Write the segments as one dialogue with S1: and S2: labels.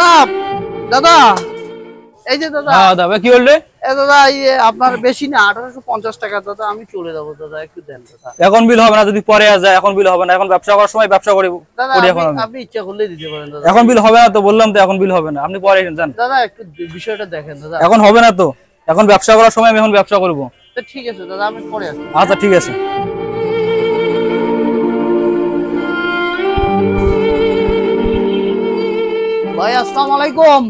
S1: দাদা দাদা এই যে দাদা।
S2: হ্যাঁ দাদা কি বললে?
S1: দাদা আপনার বেশি না 1850 টাকা দাদা, আমি চলে যাবো দাদা, একটু দেন দাদা।
S2: এখন বিল হবে না, যদি পরে যায় এখন বিল হবে না, এখন ব্যবসা করার সময় ব্যবসা করি এখন
S1: আপনি ইচ্ছা করলে দিতে পারেন দাদা।
S2: এখন বিল হবে না তো, বললাম তো এখন বিল হবে না, আপনি পরে যান
S1: দাদা, একটু বিষয়টা দেখেন দাদা।
S2: এখন হবে না তো, এখন ব্যবসা করার সময় আমি এখন ব্যবসা করব।
S1: ঠিক আছে দাদা, আমি পরে আসছি।
S2: আচ্ছা ঠিক আছে।
S1: ভাই আসসালামু আলাইকুম।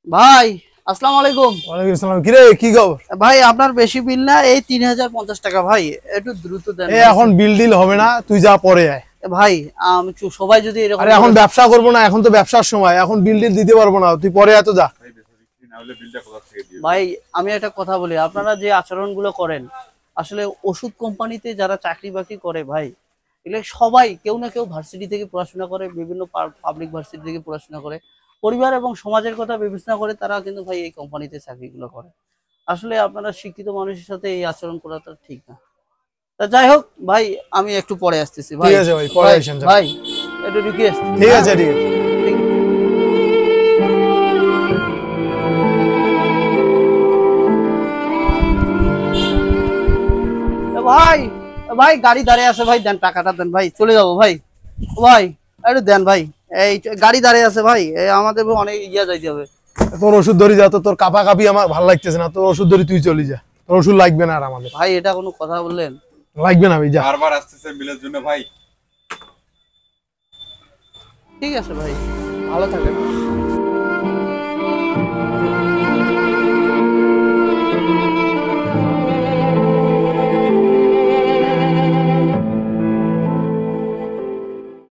S1: ভাই আসসালামু আলাইকুম।
S3: ওয়ালাইকুম আসসালাম। কি রে, কি খবর?
S1: ভাই আপনার বেশি বিল না, এই 3050 টাকা ভাই, একটু দ্রুত দেন।
S3: এখন বিল ডিল হবে না, তুই যা পরে আয়।
S1: ভাই আমি সবাই যদি এরকম।
S3: আরে এখন ব্যবসা করবো না, এখন তো ব্যবসার সময়, এখন বিল ডিল দিতে পারবো না, তুই পরে এত যা।
S1: ভাই আমি একটা কথা বলি, আপনারা যে আচরণগুলো করেন, আসলে ওষুধ কোম্পানিতে যারা চাকরি বাকরি করে ভাই, এগুলো সবাই কেউ না কেউ ভার্সিটি থেকে পড়াশোনা করে, বিভিন্ন পাবলিক ভার্সিটি থেকে পড়াশোনা করে, পরিবার এবং সমাজের কথা বিবেচনা করে তারা কিন্তু ভাই এই কোম্পানিতে চাকরিগুলো করে। আসলে আপনারা শিক্ষিত মানুষের সাথে এই আচরণ করাটা ঠিক না। তা যাই হোক ভাই, আমি একটু পরে আসতেছি ভাই।
S3: ঠিক আছে ভাই, পরে আসেন।
S1: ভাই একটু রিকোয়েস্ট।
S3: ঠিক আছে, ঠিক আছে।
S1: ভাই ভাই গাড়ি দাঁড়িয়ে আছে ভাই, দেন টাকাটা দেন ভাই, চলে যাবো ভাই। ভাই একটু দেন ভাই, এই গাড়ি দাঁড়িয়ে আছে ভাই, আমাদের অনেক যাইতে হবে।
S3: তোর ওষুধ ধরি যা, তো তোর কাপা কাপি আমার ভালো লাগতেছে না, তোর ওষুধ ধরি তুই চলি যা, তোর ওষুধ লাগবে না আর আমাদের।
S1: ভাই এটা কোনো কথা বললেন?
S3: লাগবে না ভাই, যা।
S4: বারবার আসতেছে বিলের জন্য ভাই।
S1: ঠিক আছে ভাই, ভালো থাকেন।